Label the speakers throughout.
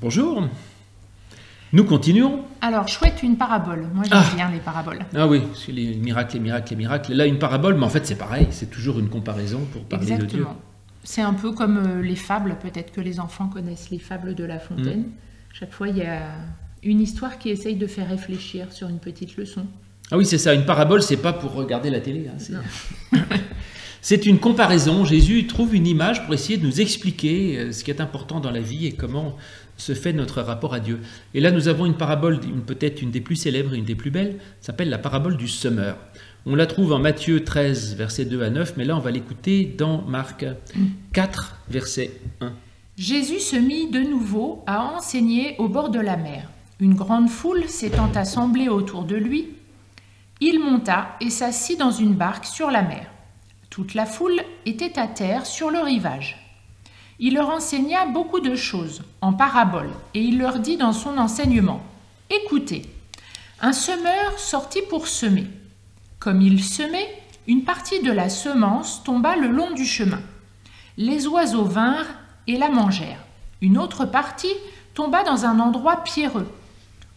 Speaker 1: Bonjour. Nous continuons.
Speaker 2: Alors, chouette, une parabole. Moi, j'aime bien les paraboles.
Speaker 1: Ah oui, c'est les miracles, les miracles, les miracles. Là, une parabole, mais en fait, c'est pareil. C'est toujours une comparaison pour parler de Dieu.
Speaker 2: C'est un peu comme les fables. Peut-être que les enfants connaissent les fables de La Fontaine. Chaque fois, il y a une histoire qui essaye de faire réfléchir sur une petite leçon.
Speaker 1: Ah oui, c'est ça. Une parabole, c'est pas pour regarder la télé. Hein, c'est une comparaison. Jésus trouve une image pour essayer de nous expliquer ce qui est important dans la vie et comment se fait notre rapport à Dieu. Et là, nous avons une parabole, peut-être une des plus célèbres et une des plus belles, s'appelle la parabole du semeur. On la trouve en Matthieu 13, versets 2 à 9, mais là, on va l'écouter dans Marc 4, verset 1.
Speaker 2: Jésus se mit de nouveau à enseigner au bord de la mer. Une grande foule s'étant assemblée autour de lui, il monta et s'assit dans une barque sur la mer. Toute la foule était à terre sur le rivage. Il leur enseigna beaucoup de choses en paraboles et il leur dit dans son enseignement : « Écoutez, un semeur sortit pour semer. Comme il semait, une partie de la semence tomba le long du chemin. Les oiseaux vinrent et la mangèrent. Une autre partie tomba dans un endroit pierreux,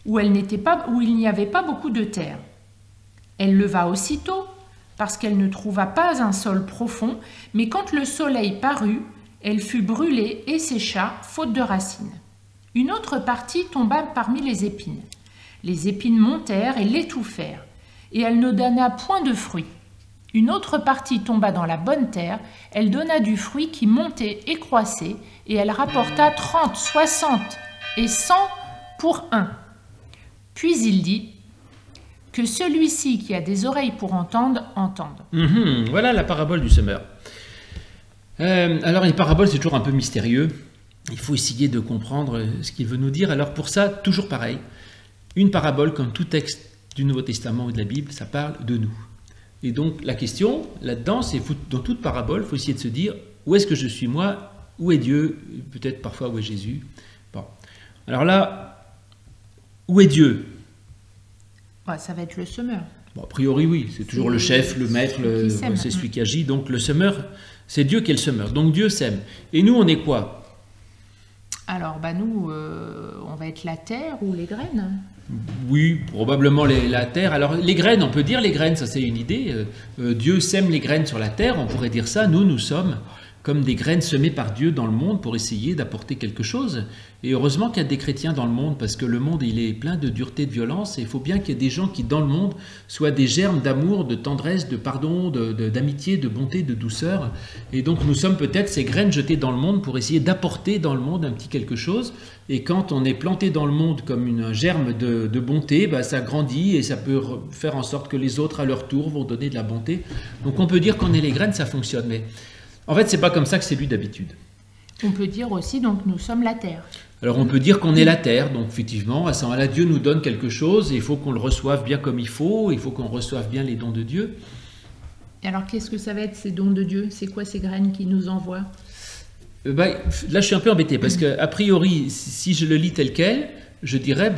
Speaker 2: où il n'y avait pas beaucoup de terre. Elle leva aussitôt, parce qu'elle ne trouva pas un sol profond, mais quand le soleil parut, elle fut brûlée et sécha, faute de racines. Une autre partie tomba parmi les épines. Les épines montèrent et l'étouffèrent, et elle ne donna point de fruit. Une autre partie tomba dans la bonne terre, elle donna du fruit qui montait et croissait, et elle rapporta 30, 60 et 100 pour un. Puis il dit : que celui-ci qui a des oreilles pour entendre, entende.
Speaker 1: Voilà la parabole du semeur. Alors les paraboles, c'est toujours un peu mystérieux. Il faut essayer de comprendre ce qu'il veut nous dire. Alors pour ça, toujours pareil, une parabole, comme tout texte du Nouveau Testament ou de la Bible, ça parle de nous. Et donc la question là-dedans, c'est dans toute parabole, il faut essayer de se dire où est-ce que je suis moi, où est Dieu, peut-être parfois où est Jésus. Bon. Alors là, où est Dieu ?
Speaker 2: Ça va être le semeur.
Speaker 1: Bon, a priori, oui, c'est toujours le chef, le maître, c'est celui qui agit. Donc le semeur, c'est Dieu qui est le semeur. Donc Dieu sème. Et nous, on est quoi ?
Speaker 2: Alors, nous, on va être la terre ou les graines.
Speaker 1: Oui, probablement la terre. Alors les graines, on peut dire les graines, ça c'est une idée. Dieu sème les graines sur la terre, on pourrait dire ça. Nous sommes comme des graines semées par Dieu dans le monde pour essayer d'apporter quelque chose. Et heureusement qu'il y a des chrétiens dans le monde, parce que le monde, il est plein de dureté, de violence, et il faut bien qu'il y ait des gens qui, dans le monde, soient des germes d'amour, de tendresse, de pardon, d'amitié, de bonté, de douceur. Et donc nous sommes peut-être ces graines jetées dans le monde pour essayer d'apporter dans le monde un petit quelque chose. Et quand on est planté dans le monde comme un germe de bonté, ça grandit et ça peut faire en sorte que les autres, à leur tour, vont donner de la bonté. Donc on peut dire qu'on est les graines, ça fonctionne. Mais en fait, c'est pas comme ça que c'est lu d'habitude.
Speaker 2: On peut dire aussi, donc, nous sommes la terre.
Speaker 1: Alors, on peut dire qu'on est la terre. Donc, effectivement, à ce moment-là, Dieu nous donne quelque chose et il faut qu'on le reçoive bien comme il faut. Il faut qu'on reçoive bien les dons de Dieu.
Speaker 2: Et alors, qu'est-ce que ça va être, ces dons de Dieu ? C'est quoi ces graines qui nous envoient ?
Speaker 1: Là, je suis un peu embêté parce qu'a priori, si je le lis tel quel, je dirais,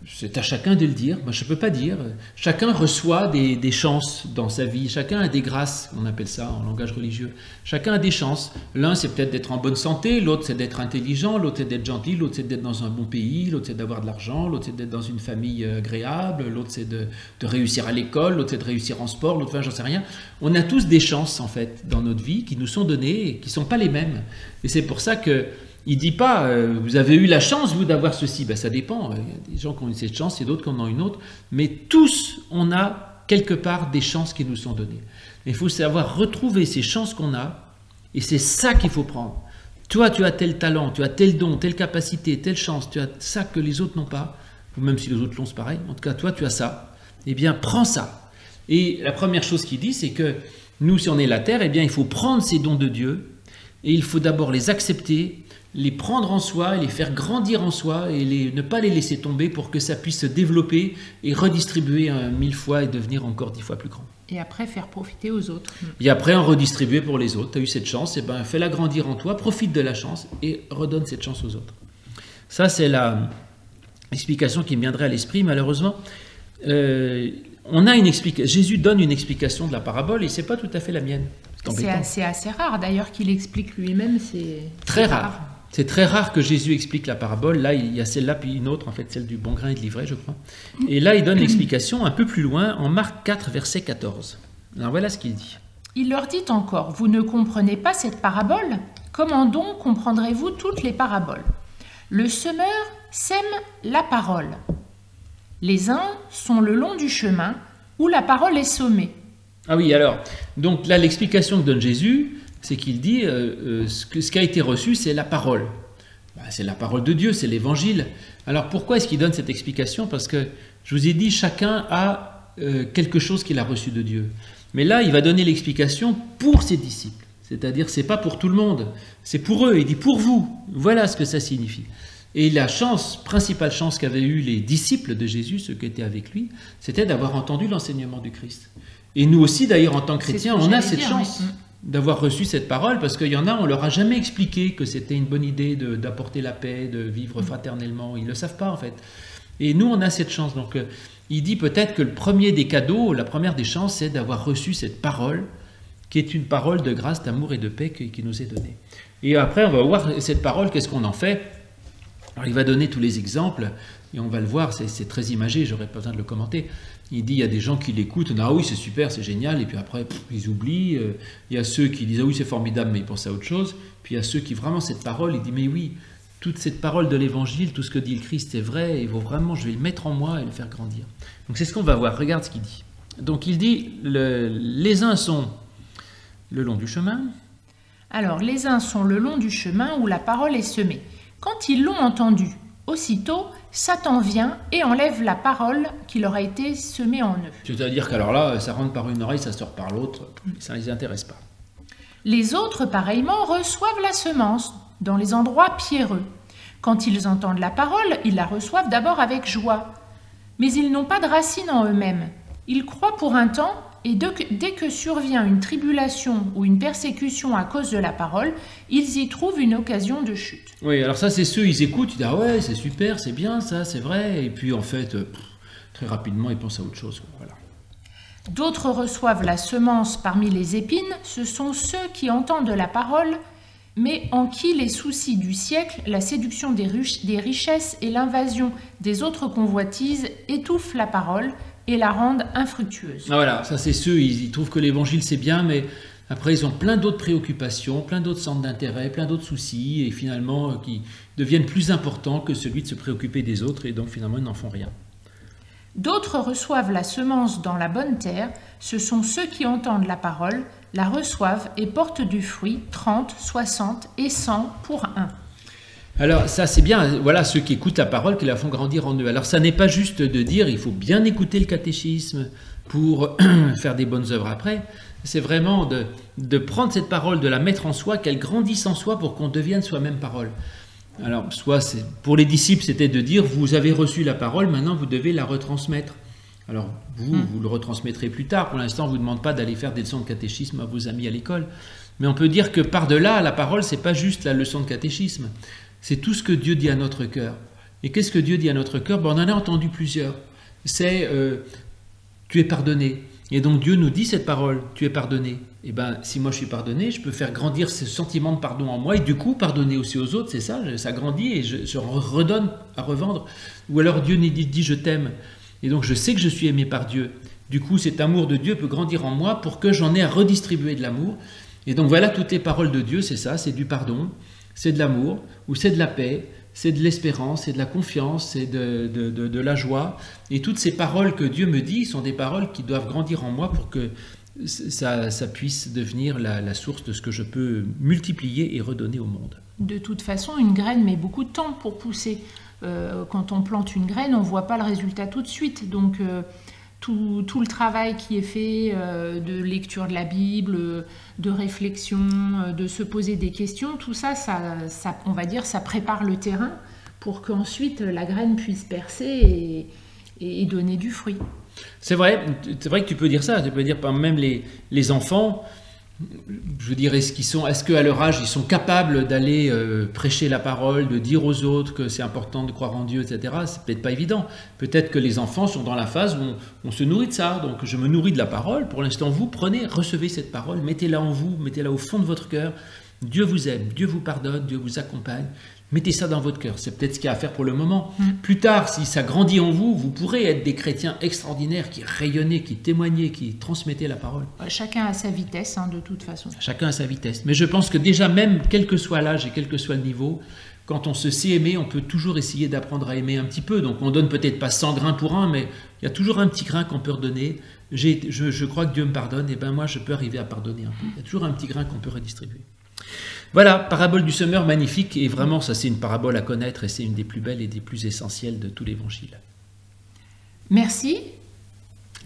Speaker 1: c'est à chacun de le dire. Moi, je ne peux pas dire. Chacun reçoit des chances dans sa vie. Chacun a des grâces, on appelle ça en langage religieux. Chacun a des chances. L'un, c'est peut-être d'être en bonne santé. L'autre, c'est d'être intelligent. L'autre, c'est d'être gentil. L'autre, c'est d'être dans un bon pays. L'autre, c'est d'avoir de l'argent. L'autre, c'est d'être dans une famille agréable. L'autre, c'est de réussir à l'école. L'autre, c'est de réussir en sport. L'autre, j'en sais rien. On a tous des chances, en fait, dans notre vie qui nous sont données et qui ne sont pas les mêmes. Et c'est pour ça que il ne dit pas, vous avez eu la chance, vous, d'avoir ceci. Ça dépend. Il y a des gens qui ont eu cette chance et d'autres qui en ont une autre. Mais tous, on a quelque part des chances qui nous sont données. Il faut savoir retrouver ces chances qu'on a. Et c'est ça qu'il faut prendre. Toi, tu as tel talent, tu as tel don, telle capacité, telle chance. Tu as ça que les autres n'ont pas. Ou même si les autres l'ont, c'est pareil. En tout cas, toi, tu as ça. Eh bien, prends ça. Et la première chose qu'il dit, c'est que nous, si on est la terre, eh bien, il faut prendre ces dons de Dieu. Et il faut d'abord les accepter, les prendre en soi, les faire grandir en soi et ne pas les laisser tomber pour que ça puisse se développer et redistribuer 1000 fois et devenir encore 10 fois plus grand.
Speaker 2: Et après, faire profiter aux autres.
Speaker 1: Et après, en redistribuer pour les autres. Tu as eu cette chance, fais-la grandir en toi, profite de la chance et redonne cette chance aux autres. Ça, c'est l'explication qui me viendrait à l'esprit. Malheureusement, on a Jésus donne une explication de la parabole et ce n'est pas tout à fait la mienne.
Speaker 2: C'est assez rare d'ailleurs qu'il explique lui-même. C'est
Speaker 1: très rare. C'est très rare que Jésus explique la parabole. Là, il y a celle-là, puis une autre, en fait, celle du bon grain et de l'ivraie, je crois. Et là, il donne l'explication un peu plus loin, en Marc 4, verset 14. Alors voilà ce qu'il dit.
Speaker 2: Il leur dit encore, vous ne comprenez pas cette parabole? Comment donc comprendrez-vous toutes les paraboles? Le semeur sème la parole. Les uns sont le long du chemin où la parole est semée.
Speaker 1: Ah oui, alors, donc là, l'explication que donne Jésus, c'est qu'il dit, ce qui a été reçu, c'est la parole. C'est la parole de Dieu, c'est l'évangile. Alors pourquoi est-ce qu'il donne cette explication? Parce que, je vous ai dit, chacun a quelque chose qu'il a reçu de Dieu. Mais là, il va donner l'explication pour ses disciples. C'est-à-dire, c'est pas pour tout le monde, c'est pour eux. Il dit pour vous. Voilà ce que ça signifie. Et la principale chance qu'avaient eu les disciples de Jésus, ceux qui étaient avec lui, c'était d'avoir entendu l'enseignement du Christ. Et nous aussi, d'ailleurs, en tant que chrétiens, on a cette chance d'avoir reçu cette parole, parce qu'il y en a, on leur a jamais expliqué que c'était une bonne idée d'apporter la paix, de vivre fraternellement. Ils ne le savent pas, en fait. Et nous, on a cette chance. Donc, il dit peut-être que le premier des cadeaux, la première des chances, c'est d'avoir reçu cette parole, qui est une parole de grâce, d'amour et de paix qui nous est donnée. Et après, on va voir cette parole, qu'est-ce qu'on en fait. Alors, il va donner tous les exemples, et on va le voir, c'est très imagé, j'aurais pas besoin de le commenter. Il dit, il y a des gens qui l'écoutent, ah oui, c'est super, c'est génial, et puis après, ils oublient. Il y a ceux qui disent, ah oui, c'est formidable, mais ils pensent à autre chose. Puis il y a ceux qui, vraiment, cette parole, il dit, mais oui, toute cette parole de l'Évangile, tout ce que dit le Christ est vrai, et il faut vraiment, je vais le mettre en moi et le faire grandir. Donc c'est ce qu'on va voir, regarde ce qu'il dit. Donc il dit, les uns sont le long du chemin.
Speaker 2: Alors, les uns sont le long du chemin où la parole est semée. Quand ils l'ont entendu, aussitôt, Satan vient et enlève la parole qui leur a été semée en eux.
Speaker 1: C'est-à-dire qu'alors là, ça rentre par une oreille, ça sort par l'autre, ça ne les intéresse pas.
Speaker 2: Les autres, pareillement, reçoivent la semence dans les endroits pierreux. Quand ils entendent la parole, ils la reçoivent d'abord avec joie. Mais ils n'ont pas de racine en eux-mêmes. Ils croient pour un temps, et dès que survient une tribulation ou une persécution à cause de la parole, ils y trouvent une occasion de chute.
Speaker 1: Oui, alors ça, c'est ceux, ils écoutent, ils disent « Ah ouais, c'est super, c'est bien ça, c'est vrai », et puis en fait, très rapidement, ils pensent à autre chose. Voilà.
Speaker 2: D'autres reçoivent la semence parmi les épines, ce sont ceux qui entendent la parole, mais en qui les soucis du siècle, la séduction des richesses et l'invasion des autres convoitises étouffent la parole, et la rendent infructueuse.
Speaker 1: Ah voilà, ça c'est ceux, ils trouvent que l'évangile c'est bien, mais après ils ont plein d'autres préoccupations, plein d'autres centres d'intérêt, plein d'autres soucis, et finalement qui deviennent plus importants que celui de se préoccuper des autres, et donc finalement ils n'en font rien.
Speaker 2: D'autres reçoivent la semence dans la bonne terre, ce sont ceux qui entendent la parole, la reçoivent et portent du fruit, 30, 60 et 100 pour un.
Speaker 1: Alors ça c'est bien, voilà ceux qui écoutent la parole, qui la font grandir en eux. Alors ça n'est pas juste de dire il faut bien écouter le catéchisme pour faire des bonnes œuvres après, c'est vraiment de prendre cette parole, de la mettre en soi, qu'elle grandisse en soi pour qu'on devienne soi-même parole. Alors soit pour les disciples c'était de dire vous avez reçu la parole, maintenant vous devez la retransmettre. Alors vous le retransmettrez plus tard, pour l'instant on ne vous demande pas d'aller faire des leçons de catéchisme à vos amis à l'école, mais on peut dire que par-delà la parole c'est pas juste la leçon de catéchisme. C'est tout ce que Dieu dit à notre cœur. Et qu'est-ce que Dieu dit à notre cœur? On en a entendu plusieurs. C'est tu es pardonné. Et donc Dieu nous dit cette parole, tu es pardonné. Et bien si moi je suis pardonné, je peux faire grandir ce sentiment de pardon en moi et du coup pardonner aussi aux autres, c'est ça, ça grandit et je redonne à revendre. Ou alors Dieu dit je t'aime. Et donc je sais que je suis aimé par Dieu. Du coup cet amour de Dieu peut grandir en moi pour que j'en ai à redistribuer de l'amour. Et donc voilà toutes les paroles de Dieu, c'est ça, c'est du pardon. C'est de l'amour, ou c'est de la paix, c'est de l'espérance, c'est de la confiance, c'est de la joie. Et toutes ces paroles que Dieu me dit sont des paroles qui doivent grandir en moi pour que ça puisse devenir la source de ce que je peux multiplier et redonner au monde.
Speaker 2: De toute façon, une graine met beaucoup de temps pour pousser. Quand on plante une graine, on ne voit pas le résultat tout de suite. Donc tout le travail qui est fait de lecture de la Bible, de réflexion, de se poser des questions, tout ça, on va dire, ça prépare le terrain pour qu'ensuite la graine puisse percer et donner du fruit.
Speaker 1: C'est vrai que tu peux dire ça. Tu peux dire même les enfants, je dirais, est-ce qu'à leur âge, ils sont capables d'aller prêcher la parole, de dire aux autres que c'est important de croire en Dieu, etc. C'est peut-être pas évident. Peut-être que les enfants sont dans la phase où on se nourrit de ça. Donc je me nourris de la parole. Pour l'instant, vous recevez cette parole, mettez-la en vous, mettez-la au fond de votre cœur. Dieu vous aime, Dieu vous pardonne, Dieu vous accompagne. Mettez ça dans votre cœur. C'est peut-être ce qu'il y a à faire pour le moment. Plus tard, si ça grandit en vous, vous pourrez être des chrétiens extraordinaires qui rayonnaient, qui témoignaient, qui transmettaient la parole.
Speaker 2: Chacun a sa vitesse, de toute façon.
Speaker 1: Chacun a sa vitesse. Mais je pense que déjà, même quel que soit l'âge et quel que soit le niveau, quand on se sait aimer, on peut toujours essayer d'apprendre à aimer un petit peu. Donc on donne peut-être pas 100 grains pour un, mais il y a toujours un petit grain qu'on peut redonner. Je crois que Dieu me pardonne, et ben moi je peux arriver à pardonner un peu. Il y a toujours un petit grain qu'on peut redistribuer. Voilà, parabole du semeur, magnifique, et vraiment ça c'est une parabole à connaître, et c'est une des plus belles et des plus essentielles de tout l'évangile.
Speaker 2: Merci.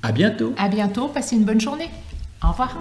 Speaker 1: À bientôt.
Speaker 2: À bientôt, passez une bonne journée. Au revoir.